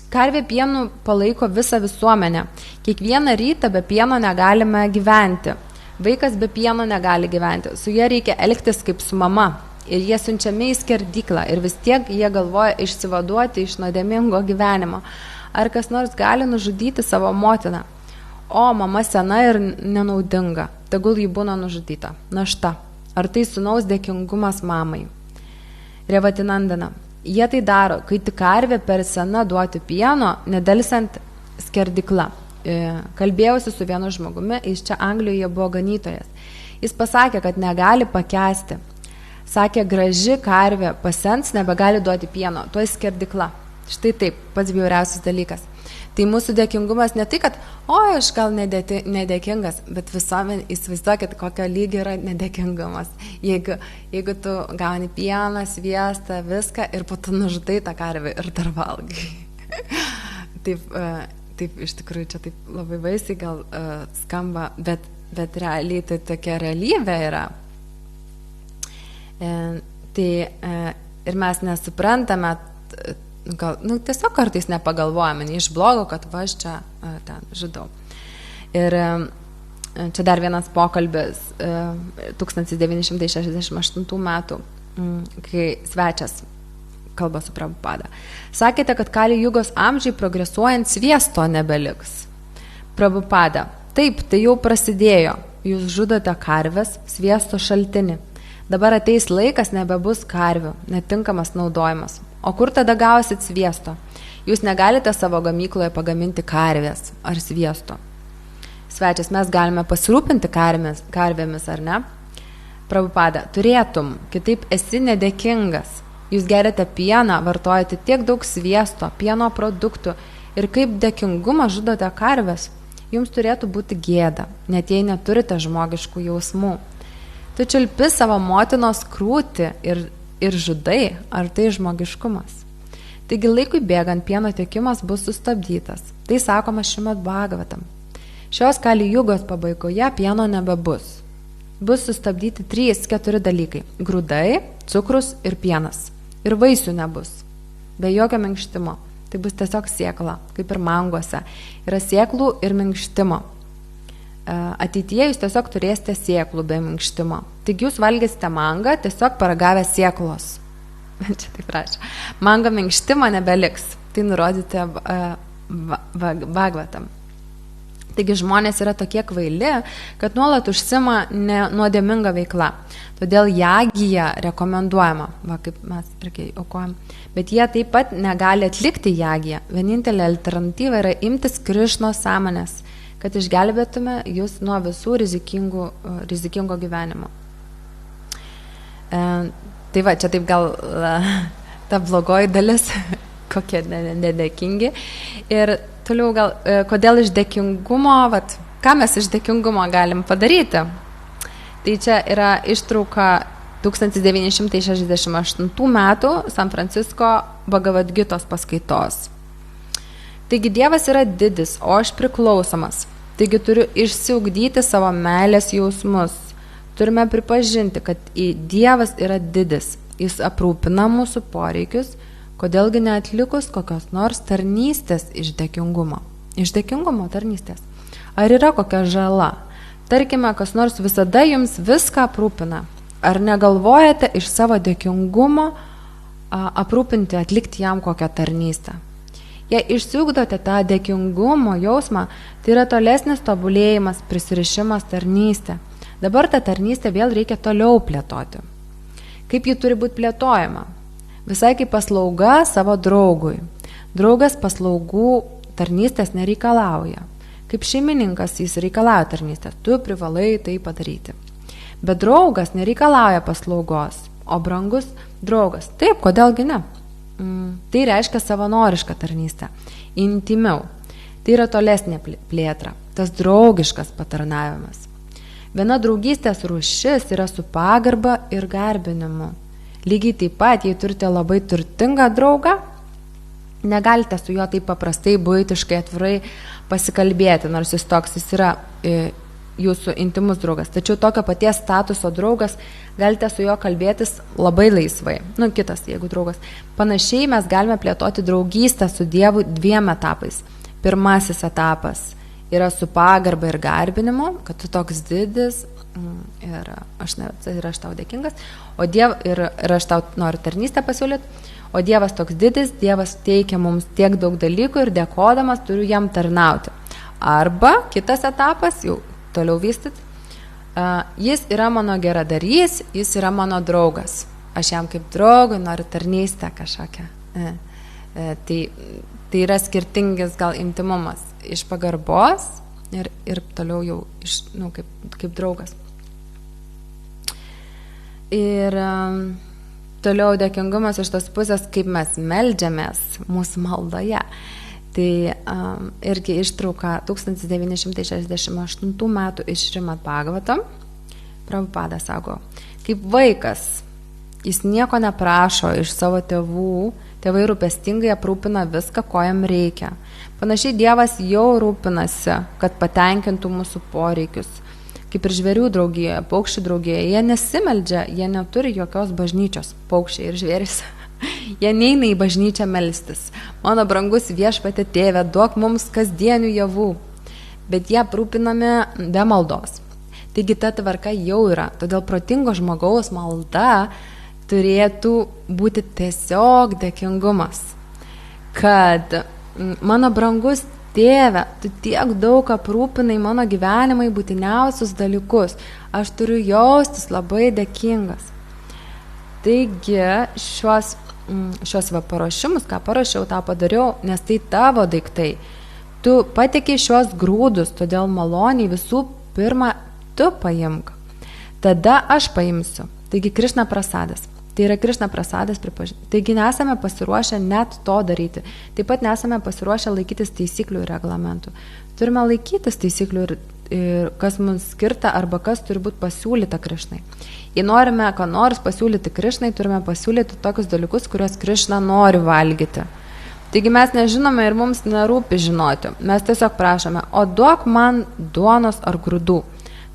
karvė pienu palaiko visą visuomenę. Kiekvieną rytą be pieno negalime gyventi. Vaikas be pieno negali gyventi. Su jie reikia elgtis kaip su mama. Ir jie siunčiami į skerdyklą. Ir vis tiek jie galvoja išsivaduoti iš nuodėmingo gyvenimo. Ar kas nors gali nužudyti savo motiną? O, mama sena ir nenaudinga. Tegul ji būna nužudyta. Našta. Ar tai sūnaus dėkingumas mamai? Revatinandana. Jie tai daro, kai tik karvė per sena duoti pieno, nedelsant skerdykla. Kalbėjausi su vienu žmogumi, jis čia Anglijoje buvo ganytojas. Jis pasakė, kad negali pakęsti. Sakė, graži karvė pasens, nebegali duoti pieno, tuo skerdykla. Štai taip, pats bjauriausias dalykas. Tai mūsų dėkingumas ne tai, kad, aš gal nedėkingas, bet visuomenė įsivaizduokit, kokio lygio yra nedėkingumas. Jeigu tu gauni pieną, sviestą, viską ir po to nužudai tą karvę ir dar valgai. Taip, iš tikrųjų, čia taip labai baisiai gal skamba, bet realiai tai tokia realybė yra. Ir mes nesuprantame, gal, tiesiog kartais nepagalvojame, ne iš blogo, kad aš čia ten žudau. Ir čia dar vienas pokalbis 1968 metų, kai svečias kalba su Prabhupada. Sakėte, kad Kali Jugos amžiai progresuojant sviesto nebeliks. Prabhupada, taip, tai jau prasidėjo. Jūs žudote karves, sviesto šaltinį. Dabar ateis laikas, nebebus karvių, netinkamas naudojimas. O kur tada gausit sviesto? Jūs negalite savo gamykloje pagaminti karvės ar sviesto. Svečias, mes galime pasirūpinti karvėmis, ar ne? Prabhupada, turėtum, kitaip esi nedėkingas. Jūs geriate pieną, vartojate tiek daug sviesto, pieno produktų ir kaip dėkingumą žudote karvės. Jums turėtų būti gėda, net jei neturite žmogiškų jausmų. Tu čiulpi savo motinos krūtį ir žudai, ar tai žmogiškumas? Taigi laikui bėgant pieno tiekimas bus sustabdytas. Tai sakoma Šrimad Bhagavatam. Šios Kali Jugos pabaigoje pieno nebebus. Bus sustabdyti 3-4 dalykai – grūdai, cukrus ir pienas. Ir vaisių nebus, be jokio minkštimo. Tai bus tiesiog sėkla, kaip ir manguose. Yra sėklų ir minkštimo. Ateityje jūs tiesiog turėsite sėklų be minkštimo. Taigi jūs valgysite mangą, tiesiog paragavę sėklos. Čia taip rašo. Mango minkštimo nebeliks. Tai nurodyti Bhagavatam. Taigi žmonės yra tokie kvaili, kad nuolat užsima nuodėminga veikla. Todėl jagija rekomenduojama, kaip mes irgi aukojam. Bet jie taip pat negali atlikti jagiją. Vienintelė alternatyva yra imtis Krišno sąmonės, kad išgelbėtume jūs nuo visų rizikingo gyvenimo. Tai va, čia taip gal ta blogoji dalis, kokie nedėkingi. Ir toliau gal, kodėl iš dėkingumo, ką mes iš dėkingumo galim padaryti? Tai čia yra ištrauka 1968 metų San Francisco Bhagavad Gitos paskaitos. Taigi Dievas yra didis, o aš priklausomas. Taigi turiu išsiugdyti savo meilės jausmus. Turime pripažinti, kad Dievas yra didis. Jis aprūpina mūsų poreikius, kodėlgi neatlikus kokios nors tarnystės iš dėkingumo. Iš dėkingumo tarnystės. Ar yra kokia žala? Tarkime, kas nors visada jums viską aprūpina. Ar negalvojate iš savo dėkingumo aprūpinti, atlikti jam kokią tarnystę? Jei išsiugdote tą dėkingumo jausmą, tai yra tolesnis tobulėjimas, prisirišimas, tarnystė. Dabar tą tarnystę vėl reikia toliau plėtoti. Kaip ji turi būti plėtojama? Visai kaip paslauga savo draugui. Draugas paslaugų tarnystės nereikalauja. Kaip šeimininkas jis reikalauja tarnystės, tu privalai tai padaryti. Bet draugas nereikalauja paslaugos, o brangus draugas. Taip, kodėlgi ne? Tai reiškia savanorišką tarnystę, intimiau. Tai yra tolesnė plėtra, tas draugiškas patarnavimas. Viena draugystės rūšis yra su pagarba ir garbinimu. Lygiai taip pat, jei turite labai turtingą draugą, negalite su juo taip paprastai, buitiškai, atvirai pasikalbėti, nors jis yra jūsų intimus draugas. Tačiau tokio paties statuso draugas galite su juo kalbėtis labai laisvai. Kitas, jeigu draugas. Panašiai mes galime plėtoti draugystę su Dievu 2 etapais. Pirmasis etapas yra su pagarba ir garbinimu, kad tu toks didis ir aš tau dėkingas, ir aš tau noriu tarnystę pasiūlyti, o Dievas toks didis, Dievas teikia mums tiek daug dalykų ir dėkodamas turiu jam tarnauti. Arba kitas etapas, jau toliau vystyti, jis yra mano geradarys, jis yra mano draugas. Aš jam kaip draugui noriu tarnystę kažkokią. Tai yra skirtingis gal intimumas iš pagarbos ir toliau jau kaip draugas. Ir toliau dėkingumas iš tos pusės, kaip mes meldžiamės mūsų maldoje. Tai irgi ištrauka 1968 metų iš Šrimad Bhagavatam. Prabhupada sako, kaip vaikas, jis nieko neprašo iš savo tėvų, tėvai rūpestingai aprūpina viską, ko jam reikia. Panašiai Dievas jau rūpinasi, kad patenkintų mūsų poreikius. Kaip ir žvėrių draugijoje, paukščių draugijoje, jie nesimeldžia, jie neturi jokios bažnyčios, paukščiai ir žvėris. Jie neina į bažnyčią melstis. Mano brangus viešpatie tėve, duok mums kasdienių javų. Bet jie aprūpinami be maldos. Taigi ta tvarka jau yra. Todėl protingo žmogaus malda turėtų būti tiesiog dėkingumas. Kad mano brangus tėve, tu tiek daug aprūpinai mano gyvenimai būtiniausius dalykus. Aš turiu jaustis labai dėkingas. Taigi šios paruošimus, ką parašiau, tą padariau, nes tai tavo daiktai. Tu patekiai šios grūdus, todėl maloniai visų pirma tu paimk. Tada aš paimsiu. Taigi Krišna prasadas. Tai yra Krišna prasadas pripažinti. Taigi nesame pasiruošę net to daryti. Taip pat nesame pasiruošę laikytis taisyklių ir reglamentų. Turime laikytis taisyklių ir kas mums skirta arba kas turi būti pasiūlyta Krišnai. Jei norime, ką nors pasiūlyti Krišnai, turime pasiūlyti tokius dalykus, kuriuos Krišna nori valgyti. Taigi mes nežinome ir mums nerūpi žinoti. Mes tiesiog prašome, o duok man duonos ar grūdų.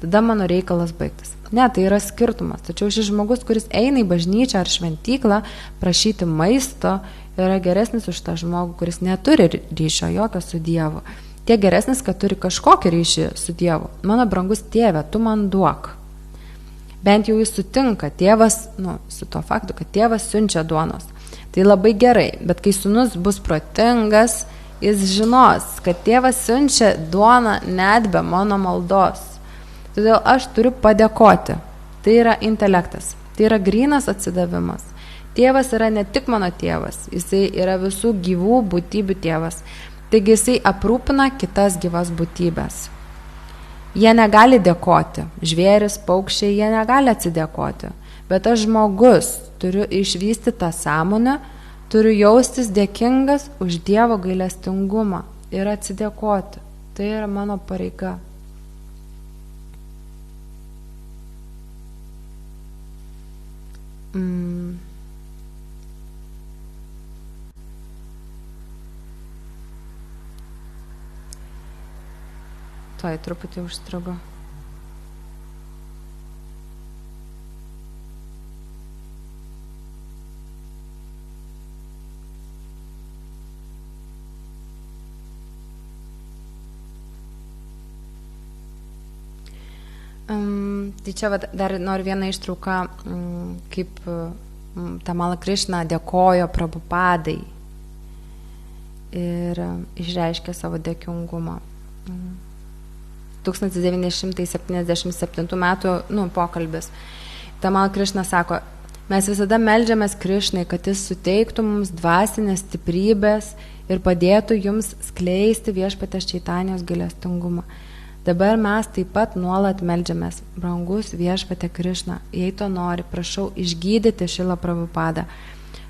Tada mano reikalas baigtas. Ne, tai yra skirtumas. Tačiau šis žmogus, kuris eina į bažnyčią ar šventyklą prašyti maisto, yra geresnis už tą žmogų, kuris neturi ryšio jokio su Dievu. Tiek geresnis, kad turi kažkokį ryšį su Dievu. Mano brangus tėve, tu man duok. Bent jau jis sutinka, tėvas, su to faktu, kad tėvas siunčia duonos. Tai labai gerai, bet kai sūnus bus protingas, jis žinos, kad tėvas siunčia duoną net be mano maldos. Todėl aš turiu padėkoti. Tai yra intelektas, tai yra grynas atsidavimas. Tėvas yra ne tik mano tėvas, jisai yra visų gyvų būtybių tėvas. Taigi jisai aprūpina kitas gyvas būtybės. Jie negali dėkoti, žvėris, paukščiai, jie negali atsidėkoti. Bet aš žmogus turiu išvysti tą sąmonę, turiu jaustis dėkingas už Dievo gailestingumą ir atsidėkoti. Tai yra mano pareiga. Tuoj truputį užstrigo. Tai čia dar noriu vieną ištrauką, kaip Tamala Krišna dėkojo Prabhupadai ir išreiškė savo dėkingumą. 1977 metų pokalbis. Tamala Krišna sako, mes visada meldžiamės Krišnai, kad jis suteiktų mums dvasinės stiprybės ir padėtų jums skleisti viešpatės Čaitanijos gailestingumą. Dabar mes taip pat nuolat meldžiamės, brangus viešpatė Krišna, jei to nori, prašau išgydyti Šilą Prabhupadą.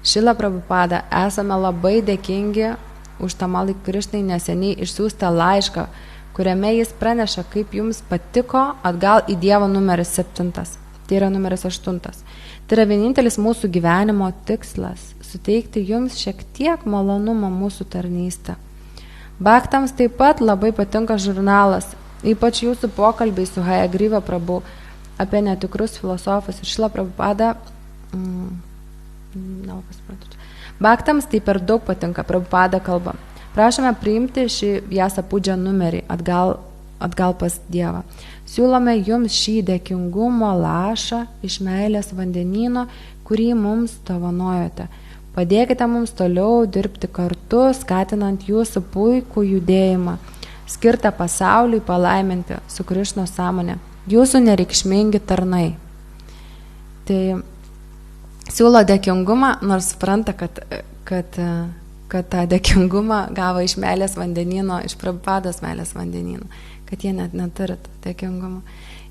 Šilą Prabhupadą, esame labai dėkingi už Tamalai Krišnai neseniai išsiųstą laišką, kuriame jis praneša, kaip jums patiko atgal į Dievo numeris 7. Tai yra numeris 8. Tai yra vienintelis mūsų gyvenimo tikslas – suteikti jums šiek tiek malonumo mūsų tarnystę. Baktams taip pat labai patinka žurnalas, ypač jūsų pokalbiai su Hayagriva Prabhu apie netikrus filosofus ir Šila Prabhupada. Baktams tai per daug patinka, Prabhupada kalba. Prašome priimti šį Vyasa Pudžia numerį atgal pas Dievą. Siūlome jums šį dėkingumo lašą iš meilės vandenyno, kurį mums dovanojote. Padėkite mums toliau dirbti kartu, skatinant jūsų puikų judėjimą, skirtą pasauliui palaiminti su Krišnos sąmonė. Jūsų nereikšmingi tarnai. Tai siūlo dėkingumą, nors supranta, kad tą dėkingumą gavo iš meilės vandenyno, iš Prabhupados meilės vandenyno, kad jie net neturi dėkingumą.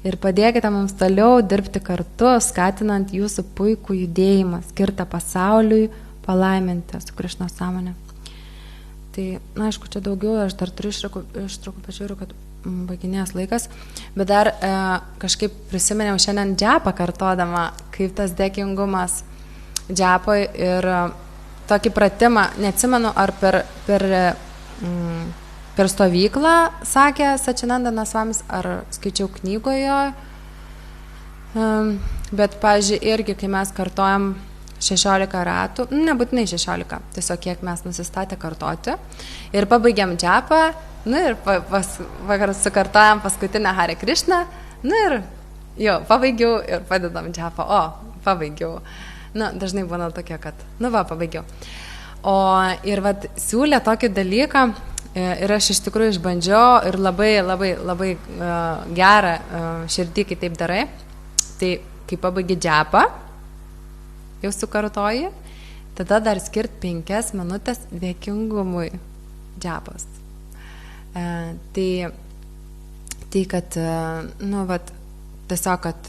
Ir padėkite mums toliau dirbti kartu, skatinant jūsų puikų judėjimą, skirtą pasauliui palaiminti su Krišnos sąmonė. Tai, aišku, čia daugiau, aš dar turiu ištraukų, pažiūriu, kad baiginės laikas, bet dar kažkaip prisiminiau šiandien džepą kartodama, kaip tas dėkingumas džepoj ir tokį pratimą, neatsimenu, ar per stovyklą sakė Sačinandanas Svamis, ar skaičiau knygoje, bet, pavyzdžiui, irgi, kai mes kartojam 16 ratų, nebūtinai 16, tiesiog kiek mes nusistatę kartoti ir pabaigiam džepą, ir sukartojam paskutinę Hare Krishna, ir pabaigiau ir padedam džepą, pabaigiau. Dažnai būna tokia, kad, pabaigiau. Ir siūlė tokį dalyką ir aš iš tikrųjų išbandžiau ir labai gerą širdį, kai taip darai. Tai kai pabaigi džepą, jau sukartoji, tada dar skirt 5 minutės dėkingumui džepos. Tai kad, tiesiog, kad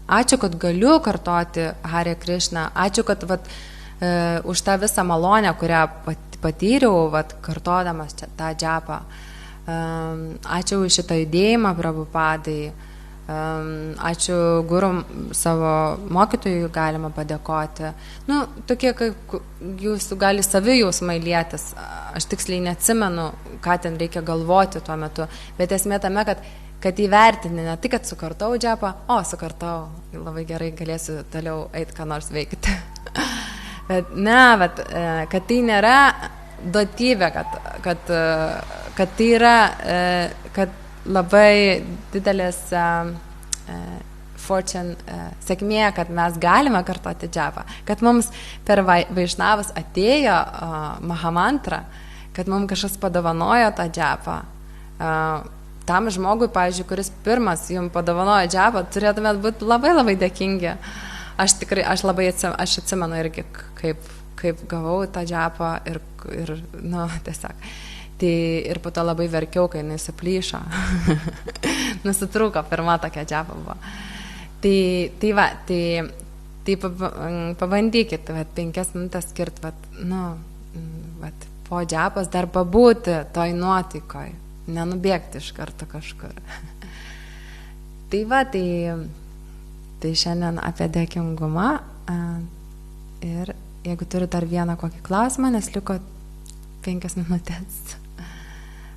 ačiū, kad galiu kartoti Hare Krishna, ačiū, kad už tą visą malonę, kurią patyriau, kartodamas tą džapą. Ačiū už šitą judėjimą Prabhupadai. Ačiū guru savo mokytojui galima padėkoti. Tokie, kaip jūs gali savi jausmai lietis. Aš tiksliai neatsimenu, ką ten reikia galvoti tuo metu. Bet esmė tame, kad įvertini, ne tik, kad sukartau džapą, sukartau, labai gerai galėsiu toliau eiti, ką nors veikti. Bet kad tai nėra duotybė, kad tai yra, kad labai didelės fortune sėkmė, kad mes galime kartoti džapą, kad mums per Vaišnavus atėjo Mahamantra, kad mums kažkas padovanojo tą džapą. Tam žmogui, pavyzdžiui, kuris pirmas jums padovanojo džapą, turėtumėt būti labai labai dėkingi. Aš atsimenu irgi, kaip gavau tą džapą ir tiesiog. Tai ir po to labai verkiau, kai jinai suplyšo. Nusitrūko, pirma tokia džapa buvo. Tai pabandykit 5 minutės skirt, po džapas dar pabūti toj nuotaikoj, nenubėgti iš karto kažkur. Tai šiandien apie dėkingumą. Ir jeigu turi dar vieną kokį klausimą, nes liko 5 minutės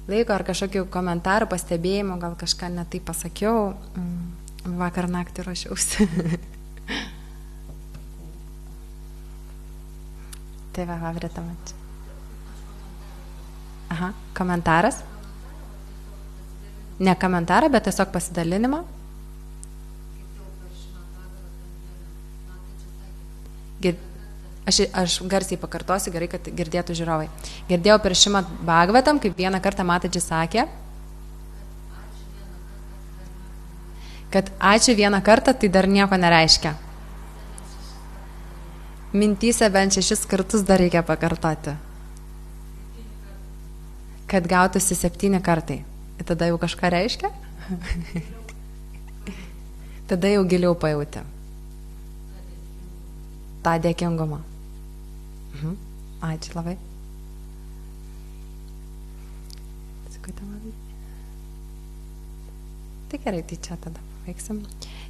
laiko ar kažkokių komentarų, pastebėjimų, gal kažką ne taip pasakiau, vakar naktį ruošiausi. Tai Vavritamač. Aha, komentaras? Ne komentarą, bet tiesiog pasidalinimą. Aš garsiai pakartosiu, gerai, kad girdėtų žiūrovai. Girdėjau per Šrimad Bhagavatam, kaip vieną kartą Mataji sakė, kad ačiū vieną kartą, tai dar nieko nereiškia. Mintyse bent 6 kartus dar reikia pakartoti. Kad gautųsi 7 kartai. Ir tada jau kažką reiškia? Tada jau giliau pajauti tą dėkingumą. Ačiū labai. Tai gerai, tai čia tada paveiksim.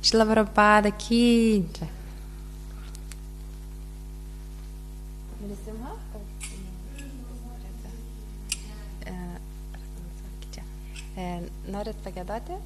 Šrila Prabhupada ki jai. Norit pagėdoti?